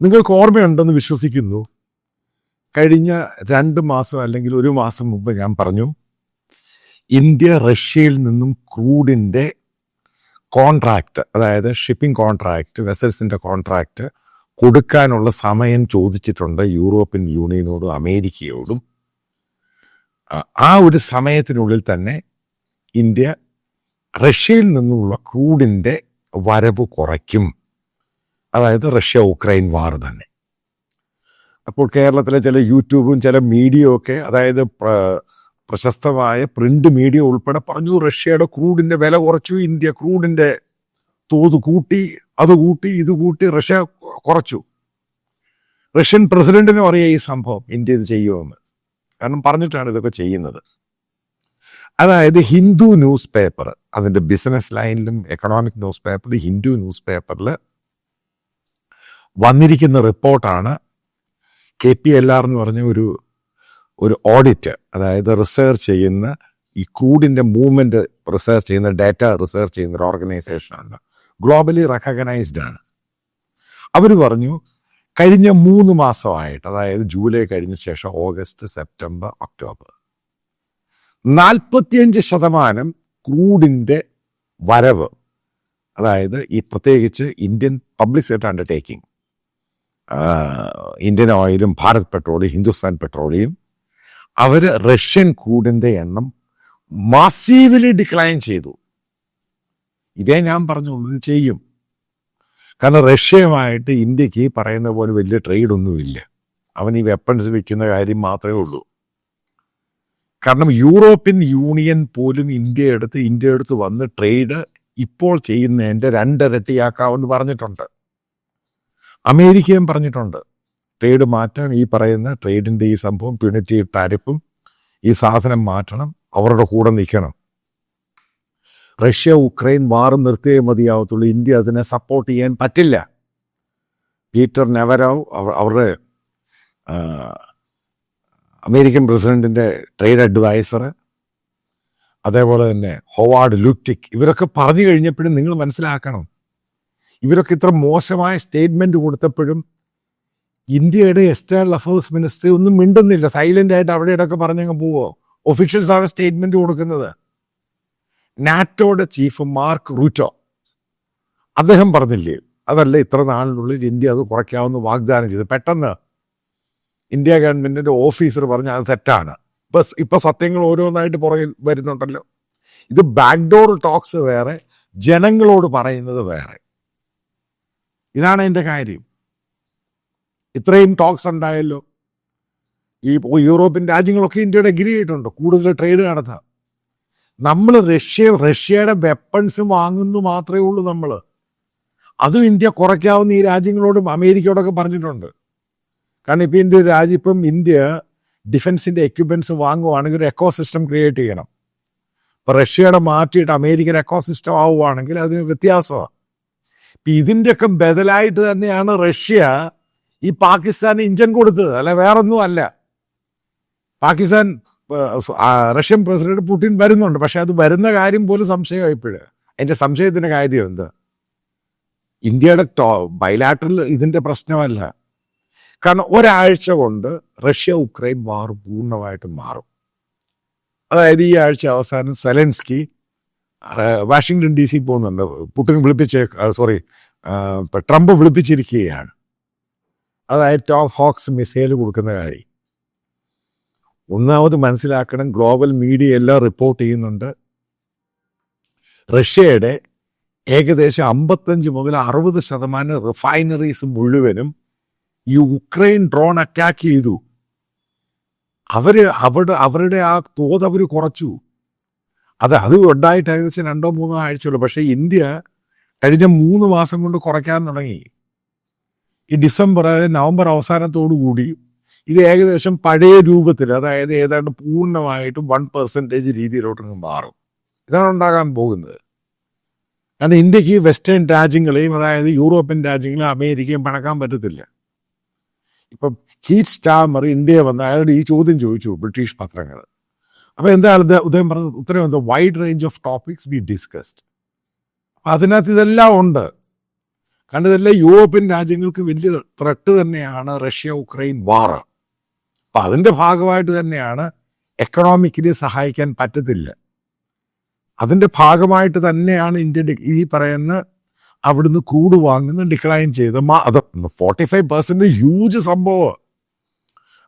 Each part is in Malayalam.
നിങ്ങൾക്ക് ഓർമ്മയുണ്ടെന്ന് വിശ്വസിക്കുന്നു. കഴിഞ്ഞ 2 മാസം അല്ലെങ്കിൽ 1 മാസം മുമ്പ് ഞാൻ പറഞ്ഞു, ഇന്ത്യ റഷ്യയിൽ നിന്നും ക്രൂഡിൻ്റെ കോൺട്രാക്റ്റ്, അതായത് ഷിപ്പിംഗ് കോൺട്രാക്റ്റ്, വെസൽസിൻ്റെ കോൺട്രാക്റ്റ് കൊടുക്കാനുള്ള സമയം ചോദിച്ചിട്ടുണ്ട് യൂറോപ്യൻ യൂണിയനോടും അമേരിക്കയോടും. ആ ഒരു സമയത്തിനുള്ളിൽ തന്നെ ഇന്ത്യ റഷ്യയിൽ നിന്നുള്ള ക്രൂഡിൻ്റെ വരവ് കുറയ്ക്കും. അതായത് റഷ്യ ഉക്രൈൻ വാർ തന്നെ. അപ്പോൾ കേരളത്തിലെ ചില യൂട്യൂബും ചില മീഡിയയും ഒക്കെ, അതായത് പ്രശസ്തമായ പ്രിന്റ് മീഡിയ ഉൾപ്പെടെ പറഞ്ഞു റഷ്യയുടെ ക്രൂഡിൻ്റെ വില കുറച്ചു, ഇന്ത്യ ക്രൂഡിൻ്റെ തോത് കൂട്ടി, അത് കൂട്ടി, ഇത് കൂട്ടി, റഷ്യ കുറച്ചു. റഷ്യൻ പ്രസിഡന്റിനും അറിയാം ഈ സംഭവം, ഇന്ത്യ ഇത് ചെയ്യുമെന്ന്. കാരണം പറഞ്ഞിട്ടാണ് ഇതൊക്കെ ചെയ്യുന്നത്. അതായത് ഹിന്ദു ന്യൂസ് പേപ്പർ, അതിൻ്റെ ബിസിനസ് ലൈനിലും എക്കണോമിക് ന്യൂസ് പേപ്പറിൽ, ഹിന്ദു ന്യൂസ് പേപ്പറിൽ വന്നിരിക്കുന്ന റിപ്പോർട്ടാണ്. KPLR എന്ന് പറഞ്ഞ ഒരു ഓഡിറ്റ്, അതായത് റിസർച്ച് ചെയ്യുന്ന ഈ ക്രൂഡിൻ്റെ മൂവ്മെൻറ്റ് റിസർച്ച് ചെയ്യുന്ന, ഡാറ്റ റിസർച്ച് ചെയ്യുന്ന ഒരു ഓർഗനൈസേഷനാണ്, ഗ്ലോബലി റെക്കഗ്നൈസ്ഡ് ആണ്. അവർ പറഞ്ഞു കഴിഞ്ഞ 3 മാസമായിട്ട്, അതായത് ജൂലൈ കഴിഞ്ഞ ശേഷം ഓഗസ്റ്റ്, സെപ്റ്റംബർ, ഒക്ടോബർ, 45% ക്രൂഡിൻ്റെ വരവ്, അതായത് ഈ പ്രത്യേകിച്ച് Indian public sector undertaking, Indian ഓയിലും ഭാരത് പെട്രോളിയം, ഹിന്ദുസ്ഥാൻ പെട്രോളിയം, അവർ റഷ്യൻ ക്രൂഡിൻ്റെ എണ്ണം മാസീവ്ലി ഡിക്ലൈൻ ചെയ്തു. ഇതേ ഞാൻ പറഞ്ഞു ചെയ്യും. കാരണം റഷ്യയുമായിട്ട് ഇന്ത്യക്ക് ഈ പറയുന്ന പോലെ വലിയ ട്രേഡൊന്നുമില്ല. അവൻ ഈ വെപ്പൺസ് വിൽക്കുന്ന കാര്യം മാത്രമേ ഉള്ളൂ. കാരണം യൂറോപ്യൻ യൂണിയൻ പോലും ഇന്ത്യ എടുത്ത് വന്ന് ട്രേഡ് ഇപ്പോൾ ചെയ്യുന്നതിൻ്റെ 2 ഇരട്ടിയാക്കാമെന്ന് പറഞ്ഞിട്ടുണ്ട്. അമേരിക്കയും പറഞ്ഞിട്ടുണ്ട് ട്രേഡ് മാറ്റാൻ. ഈ പറയുന്ന ട്രേഡിൻ്റെ ഈ സംഭവം, പ്യൂണിറ്റീവ് ടാരിഫും ഈ സാധനം മാറ്റണം, അവരുടെ കൂടെ നിൽക്കണം. റഷ്യ ഉക്രൈൻ വാർ നിർത്തിയേ മതിയാവത്തുള്ളൂ. ഇന്ത്യ അതിനെ സപ്പോർട്ട് ചെയ്യാൻ പറ്റില്ല. പീറ്റർ നെവരോവ്, അവരുടെ അമേരിക്കൻ പ്രസിഡന്റിൻ്റെ ട്രേഡ് അഡ്വൈസർ, അതേപോലെ തന്നെ ഹോവാർഡ് ലുറ്റിക്, ഇവരൊക്കെ പറഞ്ഞു കഴിഞ്ഞപ്പോഴും നിങ്ങൾ മനസ്സിലാക്കണം, ഇവരൊക്കെ ഇത്ര മോശമായ സ്റ്റേറ്റ്മെൻറ്റ് കൊടുത്തപ്പോഴും ഇന്ത്യയുടെ എക്സ്റ്റേണൽ അഫയേഴ്സ് മിനിസ്റ്റർ ഒന്നും മിണ്ടുന്നില്ല. സൈലൻ്റ് ആയിട്ട് അവിടെ ഇടയ്ക്ക് പറഞ്ഞങ്ങ് പോവോ. ഒഫീഷ്യൽസാണ് സ്റ്റേറ്റ്മെൻറ്റ് കൊടുക്കുന്നത്. നാറ്റോയുടെ ചീഫ് മാർക്ക് റൂറ്റോ, അദ്ദേഹം പറഞ്ഞില്ലേ, അതല്ല ഇത്ര നാളിനുള്ളിൽ ഇന്ത്യ അത് കുറയ്ക്കാമെന്ന് വാഗ്ദാനം ചെയ്തു. പെട്ടെന്ന് ഇന്ത്യ ഗവൺമെൻറ്റിൻ്റെ ഓഫീസർ പറഞ്ഞ് അത് തെറ്റാണ്. ഇപ്പം സത്യങ്ങൾ ഓരോന്നായിട്ട് പുറകിൽ വരുന്നുണ്ടല്ലോ. ഇത് ബാക്ക്ഡോർ ടോക്സ് വേറെ, ജനങ്ങളോട് പറയുന്നത് വേറെ. ഇതാണ് എൻ്റെ കാര്യം. ഇത്രയും ടോക്സ് ഉണ്ടായല്ലോ. ഈ യൂറോപ്യൻ രാജ്യങ്ങളൊക്കെ ഇന്ത്യയുടെ എഗ്രി ചെയ്തിട്ടുണ്ട് കൂടുതൽ ട്രേഡ് നടത്താം. നമ്മൾ റഷ്യയുടെ വെപ്പൺസ് വാങ്ങുന്നു മാത്രമേ ഉള്ളൂ നമ്മൾ. അതും ഇന്ത്യ കുറയ്ക്കാവുന്ന ഈ രാജ്യങ്ങളോടും അമേരിക്കയോടൊക്കെ പറഞ്ഞിട്ടുണ്ട്. കാരണം ഇപ്പം ഇന്ത്യ ഡിഫൻസിൻ്റെ എക്യുപ്മെൻറ്റ്സ് വാങ്ങുവാണെങ്കിൽ ഒരു എക്കോ സിസ്റ്റം ക്രിയേറ്റ് ചെയ്യണം. ഇപ്പം റഷ്യയുടെ മാറ്റിയിട്ട് അമേരിക്കൻ എക്കോ സിസ്റ്റം ആവുകയാണെങ്കിൽ അതിന് വ്യത്യാസമാണ്. ഇപ്പം ഇതിൻ്റെയൊക്കെ ബദലായിട്ട് തന്നെയാണ് റഷ്യ ഈ പാകിസ്ഥാന് ഇഞ്ചൻ കൊടുത്തത്, അല്ല വേറൊന്നും അല്ല. പാകിസ്ഥാൻ റഷ്യൻ പ്രസിഡന്റ് പുടിൻ വരുന്നുണ്ട്, പക്ഷെ അത് വരുന്ന കാര്യം പോലും സംശയമായിപ്പോഴ്. അതിൻ്റെ സംശയത്തിൻ്റെ കാര്യം എന്താ? ഇന്ത്യയുടെ ബൈലാറ്ററൽ ഇതിൻ്റെ പ്രശ്നമല്ല. കാരണം ഒരാഴ്ച കൊണ്ട് റഷ്യ ഉക്രൈൻ വാർ പൂർണ്ണമായിട്ട് മാറും. അതായത് ഈ ആഴ്ച അവസാനം സെലൻസ്കി വാഷിങ്ടൺ DC പോകുന്നുണ്ട്. പുടിൻ ട്രംപ് വിളിപ്പിച്ചിരിക്കുകയാണ്. അതായത് ടോം ഹോക്സ് മിസൈൽ കൊടുക്കുന്ന കാര്യം. ഒന്നാമത് മനസ്സിലാക്കണം, ഗ്ലോബൽ മീഡിയ എല്ലാം റിപ്പോർട്ട് ചെയ്യുന്നുണ്ട്, റഷ്യയുടെ ഏകദേശം 55 മുതൽ 60% റിഫൈനറീസ് മുഴുവനും ഈ ഉക്രൈൻ ഡ്രോൺ അറ്റാക്ക് ചെയ്തു. അവരുടെ ആ തോത് അവർ കുറച്ചു. അത് ഉണ്ടായിട്ട് ഏകദേശം 2-3 ആഴ്ചയുള്ളൂ. പക്ഷേ ഇന്ത്യ കഴിഞ്ഞ 3 മാസം കൊണ്ട് കുറയ്ക്കാൻ തുടങ്ങി. ഈ നവംബർ അവസാനത്തോടു കൂടി ഇത് ഏകദേശം പഴയ രൂപത്തിൽ, അതായത് ഏതാണ്ട് പൂർണ്ണമായിട്ടും 1% രീതിയിലോട്ടങ്ങ് മാറും. ഇതാണ് ഉണ്ടാകാൻ പോകുന്നത്. കാരണം ഇന്ത്യക്ക് വെസ്റ്റേൺ രാജ്യങ്ങളെയും, അതായത് യൂറോപ്യൻ രാജ്യങ്ങളെയും അമേരിക്കയും പണക്കാൻ പറ്റത്തില്ല. ഇപ്പം ഹീറ്റ് സ്റ്റാമർ ഇന്ത്യ വന്ന് അയാളുടെ ഈ ചോദ്യം ചോദിച്ചു ബ്രിട്ടീഷ് പത്രങ്ങൾ. അപ്പോൾ എന്താണ് ഉദയം പറഞ്ഞ ഉത്തരം എന്താ? Wide range of topics B discussed. അപ്പം അതിനകത്ത് ഇതെല്ലാം ഉണ്ട്. കാരണം ഇതെല്ലാം യൂറോപ്യൻ രാജ്യങ്ങൾക്ക് വലിയ ത്രെട്ട് തന്നെയാണ് റഷ്യ ഉക്രൈൻ വാർ. അപ്പം അതിൻ്റെ ഭാഗമായിട്ട് തന്നെയാണ് എക്കണോമിക്കലി സഹായിക്കാൻ പറ്റത്തില്ല. അതിൻ്റെ ഭാഗമായിട്ട് തന്നെയാണ് ഇന്ത്യ ഈ പറയുന്ന അവിടുന്ന് ക്രൂഡ് വാങ്ങുന്ന ഡിക്ലൈൻ ചെയ്ത് അത് 45% ഹ്യൂജ് സംഭവം.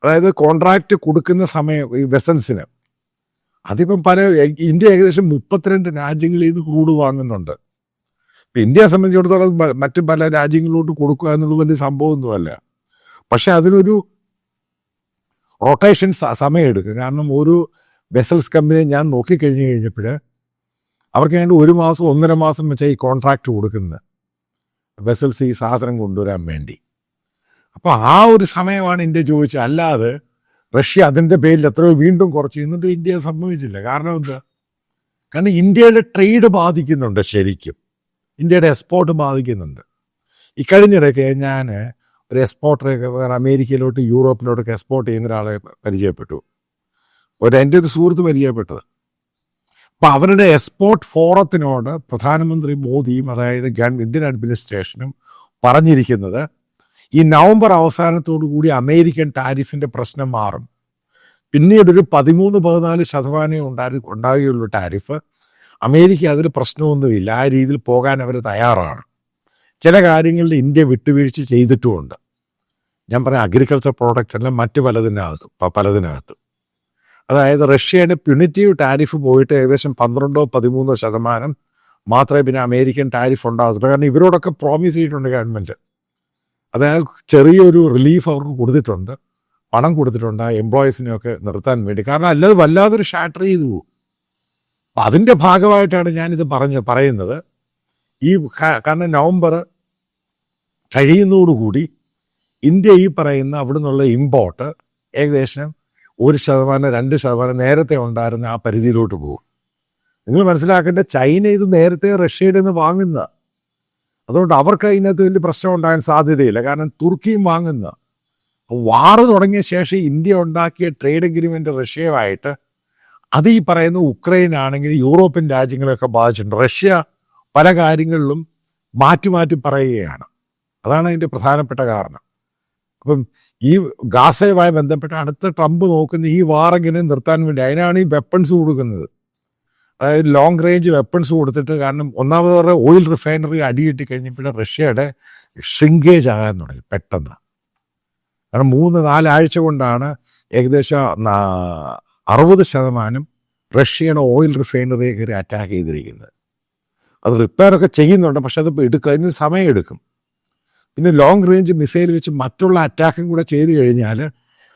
അതായത് കോൺട്രാക്റ്റ് കൊടുക്കുന്ന സമയം ഈ വെസൽസിന് അതിപ്പം ഇന്ത്യ ഏകദേശം 32 രാജ്യങ്ങളിൽ നിന്ന് ക്രൂഡ് വാങ്ങുന്നുണ്ട്. ഇപ്പം ഇന്ത്യയെ സംബന്ധിച്ചിടത്തോളം മറ്റു പല രാജ്യങ്ങളിലോട്ട് കൊടുക്കുക എന്നുള്ളത് വലിയ സംഭവമൊന്നുമല്ല. പക്ഷെ അതിനൊരു റൊട്ടേഷൻ സമയമെടുക്കും. കാരണം ഒരു വെസൽസ് കമ്പനി ഞാൻ നോക്കിക്കഴിഞ്ഞ് കഴിഞ്ഞപ്പോൾ അവർക്ക് വേണ്ടി 1 മാസം 1.5 മാസം വെച്ചാൽ ഈ കോൺട്രാക്റ്റ് കൊടുക്കുന്നത് വെസൽസ് ഈ സാധനം കൊണ്ടുവരാൻ വേണ്ടി. അപ്പോൾ ആ ഒരു സമയമാണ് ഇന്ത്യ ചോദിച്ചത്. അല്ലാതെ റഷ്യ അതിൻ്റെ പേരിൽ എത്രയോ വീണ്ടും കുറച്ച് എന്നിട്ട് ഇന്ത്യ സംഭവിച്ചില്ല. കാരണം എന്താ? കാരണം ഇന്ത്യയുടെ ട്രേഡ് ബാധിക്കുന്നുണ്ട്, ശരിക്കും ഇന്ത്യയുടെ എക്സ്പോർട്ട് ബാധിക്കുന്നുണ്ട്. ഇക്കഴിഞ്ഞിടയ്ക്ക് ഞാൻ ഒരു എക്സ്പോർട്ടറൊക്കെ വേറെ അമേരിക്കയിലോട്ട് യൂറോപ്പിലോട്ടൊക്കെ എക്സ്പോർട്ട് ചെയ്യുന്ന ഒരാളെ പരിചയപ്പെട്ടു. എൻ്റെ ഒരു സുഹൃത്ത് പരിചയപ്പെട്ടത്. അപ്പം അവരുടെ എക്സ്പോർട്ട് ഫോറത്തിനോട് പ്രധാനമന്ത്രി മോദിയും അതായത് ഇന്ത്യൻ അഡ്മിനിസ്ട്രേഷനും പറഞ്ഞിരിക്കുന്നത് ഈ നവംബർ അവസാനത്തോടു കൂടി അമേരിക്കൻ ടാരിഫിൻ്റെ പ്രശ്നം മാറും. പിന്നീടൊരു 13-14% ഉണ്ടാകുകയുള്ളൂ ടാരിഫ്. അമേരിക്ക അതിൽ പ്രശ്നമൊന്നുമില്ല, ആ രീതിയിൽ പോകാൻ അവർ തയ്യാറാണ്. ചില കാര്യങ്ങളിൽ ഇന്ത്യ വിട്ടുവീഴ്ച ചെയ്തിട്ടുമുണ്ട്. ഞാൻ പറയാം, അഗ്രികൾച്ചർ പ്രോഡക്റ്റ് അല്ല മറ്റ് പലതിനകത്ത്. അതായത് റഷ്യയുടെ പ്യൂണിറ്റീവ് ടാരിഫ് പോയിട്ട് ഏകദേശം 12-13% മാത്രമേ പിന്നെ അമേരിക്കൻ ടാരിഫ് ഉണ്ടാകത്തുള്ളൂ. കാരണം ഇവരോടൊക്കെ പ്രോമിസ് ചെയ്തിട്ടുണ്ട് ഗവൺമെൻറ്. അതായത് ചെറിയൊരു റിലീഫ് അവർക്ക് കൊടുത്തിട്ടുണ്ട്, പണം കൊടുത്തിട്ടുണ്ട് എംപ്ലോയീസിനെയൊക്കെ നിർത്താൻ വേണ്ടി. കാരണം അല്ലാതെ വല്ലാതൊരു ഷാറ്റർ ചെയ്തു പോകും. അപ്പം അതിൻ്റെ ഭാഗമായിട്ടാണ് ഞാനിത് പറയുന്നത്. കാരണം നവംബർ കഴിയുന്നതോടുകൂടി ഇന്ത്യ ഈ പറയുന്ന അവിടെ നിന്നുള്ള ഇമ്പോർട്ട് ഏകദേശം 1%-2% നേരത്തെ ഉണ്ടായിരുന്ന ആ പരിധിയിലോട്ട് പോകും. നിങ്ങൾ മനസ്സിലാക്കേണ്ട, ചൈന ഇത് നേരത്തെ റഷ്യയുടെ നിന്ന് വാങ്ങുന്ന, അതുകൊണ്ട് അവർക്ക് അതിനകത്ത് വലിയ പ്രശ്നം ഉണ്ടാകാൻ സാധ്യതയില്ല. കാരണം തുർക്കിയും വാങ്ങുന്ന. വാറ് തുടങ്ങിയ ശേഷം ഇന്ത്യ ഉണ്ടാക്കിയ ട്രേഡ് എഗ്രിമെൻ്റ് റഷ്യയുമായിട്ട് അത് ഈ പറയുന്ന ഉക്രൈൻ ആണെങ്കിൽ യൂറോപ്യൻ രാജ്യങ്ങളെയൊക്കെ ബാധിച്ചിട്ടുണ്ട്. റഷ്യ പല കാര്യങ്ങളിലും മാറ്റി പറയുകയാണ്. അതാണ് അതിൻ്റെ പ്രധാനപ്പെട്ട കാരണം. അപ്പം ഈ ഗാസയുമായി ബന്ധപ്പെട്ട് അടുത്ത ട്രംപ് നോക്കുന്ന ഈ വാറെങ്ങനെ നിർത്താൻ വേണ്ടി, അതിനാണ് ഈ വെപ്പൺസ് കൊടുക്കുന്നത്. അതായത് ലോങ് റേഞ്ച് വെപ്പൺസ് കൊടുത്തിട്ട്. കാരണം ഒന്നാമത് ഓയിൽ റിഫൈനറി അടിയിട്ടി കഴിഞ്ഞപ്പോൾ റഷ്യയുടെ ഷ്രിങ്കേജ് ആകാൻ തുടങ്ങി പെട്ടെന്ന്. കാരണം 3-4 ആഴ്ച കൊണ്ടാണ് ഏകദേശം 60% റഷ്യയുടെ ഓയിൽ റിഫൈനറിയെ കയറി അറ്റാക്ക് ചെയ്തിരിക്കുന്നത്. അത് റിപ്പയറൊക്കെ ചെയ്യുന്നുണ്ട്, പക്ഷെ അത് അതിന് സമയമെടുക്കും. പിന്നെ ലോങ് റേഞ്ച് മിസൈൽ വെച്ച് മറ്റുള്ള അറ്റാക്കും കൂടെ ചെയ്ത് കഴിഞ്ഞാൽ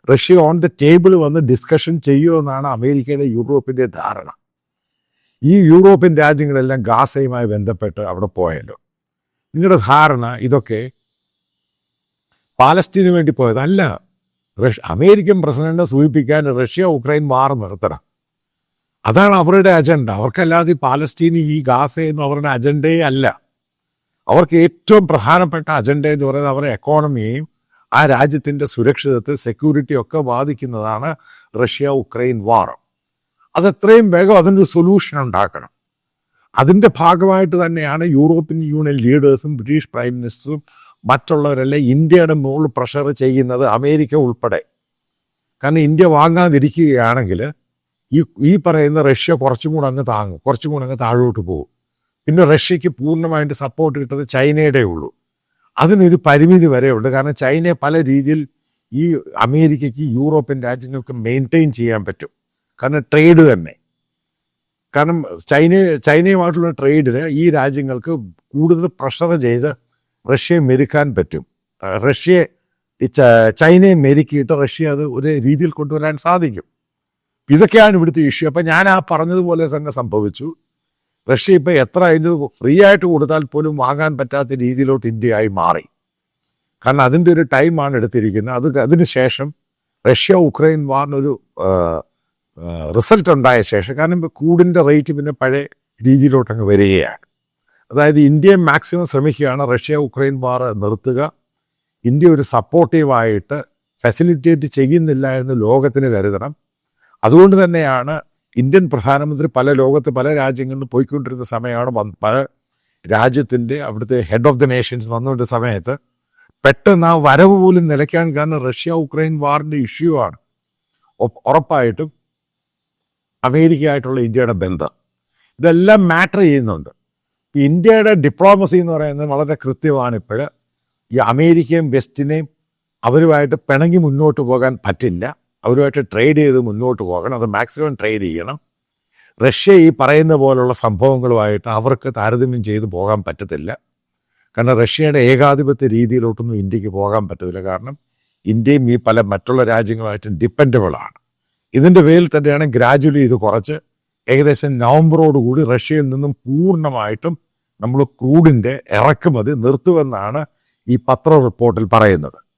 റഷ്യ ഓൺ ദ ടേബിൾ വന്ന് ഡിസ്കഷൻ ചെയ്യുമെന്നാണ് അമേരിക്കയുടെ യൂറോപ്പിൻ്റെ ധാരണ. ഈ യൂറോപ്യൻ രാജ്യങ്ങളെല്ലാം ഗാസയുമായി ബന്ധപ്പെട്ട് അവിടെ പോയല്ലോ. നിങ്ങളുടെ ധാരണ ഇതൊക്കെ പാലസ്തീന് വേണ്ടി പോയതല്ല. അമേരിക്കൻ പ്രസിഡന്റിനെ സൂചിപ്പിക്കാൻ റഷ്യ ഉക്രൈൻ വാർ നിർത്തണം, അതാണ് അവരുടെ അജണ്ട. അവർക്കല്ലാതെ പാലസ്തീന് ഈ ഗാസയൊന്നും അവരുടെ അജണ്ടയെ അല്ല. അവർക്ക് ഏറ്റവും പ്രധാനപ്പെട്ട അജണ്ട എന്ന് പറയുന്നത് അവരുടെ എക്കോണമിയെയും ആ രാജ്യത്തിൻ്റെ സുരക്ഷിതത്വം സെക്യൂരിറ്റിയും ഒക്കെ ബാധിക്കുന്നതാണ് റഷ്യ ഉക്രൈൻ വാർ. അതെത്രയും വേഗം അതിൻ്റെ സൊല്യൂഷൻ ഉണ്ടാക്കണം. അതിൻ്റെ ഭാഗമായിട്ട് തന്നെയാണ് യൂറോപ്യൻ യൂണിയൻ ലീഡേഴ്സും ബ്രിട്ടീഷ് പ്രൈം മിനിസ്റ്ററും മറ്റുള്ളവരെല്ലാം ഇന്ത്യയുടെ മുകളിൽ പ്രഷർ ചെയ്യുന്നത്, അമേരിക്ക ഉൾപ്പെടെ. കാരണം ഇന്ത്യ വാങ്ങാതിരിക്കുകയാണെങ്കിൽ ഈ പറയുന്ന റഷ്യ കുറച്ചും കൂടെ അങ്ങ് താങ്ങും, കുറച്ചും കൂടെ അങ്ങ് താഴോട്ട് പോകും. പിന്നെ റഷ്യക്ക് പൂർണ്ണമായിട്ട് സപ്പോർട്ട് കിട്ടുന്നത് ചൈനയുടെ ഉള്ളൂ. അതിനൊരു പരിമിതി വരെയുണ്ട്. കാരണം ചൈനയെ പല രീതിയിൽ ഈ അമേരിക്കയ്ക്ക് യൂറോപ്യൻ രാജ്യങ്ങൾക്ക് മെയിൻറ്റെയിൻ ചെയ്യാൻ പറ്റും. കാരണം ട്രേഡ് തന്നെ. കാരണം ചൈനയുമായിട്ടുള്ള ട്രേഡിന് ഈ രാജ്യങ്ങൾക്ക് കൂടുതൽ പ്രഷർ ചെയ്ത് റഷ്യയെ മെരുക്കാൻ പറ്റും. ചൈനയെ മെരുക്കിയിട്ട് റഷ്യ അത് ഒരു രീതിയിൽ കൊണ്ടുവരാൻ സാധിക്കും. ഇതൊക്കെയാണ് ഇവിടുത്തെ ഇഷ്യൂ. അപ്പം ഞാൻ ആ പറഞ്ഞതുപോലെ തന്നെ സംഭവിച്ചു. റഷ്യ ഇപ്പം എത്ര അതിന് ഫ്രീ ആയിട്ട് കൊടുത്താൽ പോലും വാങ്ങാൻ പറ്റാത്ത രീതിയിലോട്ട് ഇന്ത്യയായി മാറി. കാരണം അതിൻ്റെ ഒരു ടൈമാണ് എടുത്തിരിക്കുന്നത്. അതിന് ശേഷം റഷ്യ ഉക്രൈൻ വാറിനൊരു റിസൾട്ട് ഉണ്ടായ ശേഷം, കാരണം ക്രൂഡിൻ്റെ റേറ്റ് പിന്നെ പഴയ രീതിയിലോട്ടങ്ങ് വരികയാണ്. അതായത് ഇന്ത്യ മാക്സിമം ശ്രമിക്കുകയാണ് റഷ്യ ഉക്രൈൻ വാർ നിർത്തുക. ഇന്ത്യ ഒരു സപ്പോർട്ടീവായിട്ട് ഫെസിലിറ്റേറ്റ് ചെയ്യുന്നില്ല എന്ന് ലോകത്തിന് കരുതണം. അതുകൊണ്ട് തന്നെയാണ് ഇന്ത്യൻ പ്രധാനമന്ത്രി ലോകത്ത് പല രാജ്യങ്ങളിലും പോയിക്കൊണ്ടിരുന്ന സമയമാണ് പല രാജ്യത്തിൻ്റെ അവിടുത്തെ ഹെഡ് ഓഫ് ദി നേഷൻസ് വന്നുകൊണ്ട സമയത്ത് പെട്ടെന്ന് ആ വരവ് പോലും നിലയ്ക്കാൻ കാരണം റഷ്യ ഉക്രൈൻ വാറിൻ്റെ ഇഷ്യൂ ആണ്. ഉറപ്പായിട്ടും അമേരിക്കയായിട്ടുള്ള ഇന്ത്യയുടെ ബന്ധം ഇതെല്ലാം മാറ്റർ ചെയ്യുന്നുണ്ട്. ഇന്ത്യയുടെ ഡിപ്ലോമസി എന്ന് പറയുന്നത് വളരെ കൃത്യമാണ്. ഇപ്പോൾ ഈ അമേരിക്കയും വെസ്റ്റിനെയും അവരുമായിട്ട് പിണങ്ങി മുന്നോട്ട് പോകാൻ പറ്റില്ല. അവരുമായിട്ട് ട്രേഡ് ചെയ്ത് മുന്നോട്ട് പോകണം. അത് മാക്സിമം ട്രേഡ് ചെയ്യണം. റഷ്യ ഈ പറയുന്ന പോലുള്ള സംഭവങ്ങളുമായിട്ട് അവർക്ക് താരതമ്യം ചെയ്ത് പോകാൻ പറ്റത്തില്ല. കാരണം റഷ്യയുടെ ഏകാധിപത്യ രീതിയിലോട്ടൊന്നും ഇന്ത്യക്ക് പോകാൻ പറ്റത്തില്ല. കാരണം ഇന്ത്യയും ഈ പല മറ്റുള്ള രാജ്യങ്ങളുമായിട്ടും ഡിപ്പെൻഡബിളാണ്. ഇതിൻ്റെ പേരിൽ തന്നെയാണ് ഗ്രാജുവലി ഇത് കുറച്ച് ഏകദേശം നവംബറോടുകൂടി റഷ്യയിൽ നിന്നും പൂർണ്ണമായിട്ടും നമ്മൾ ക്രൂഡിൻ്റെ ഇറക്കുമതി നിർത്തുമെന്നാണ് ഈ പത്ര റിപ്പോർട്ടിൽ പറയുന്നത്.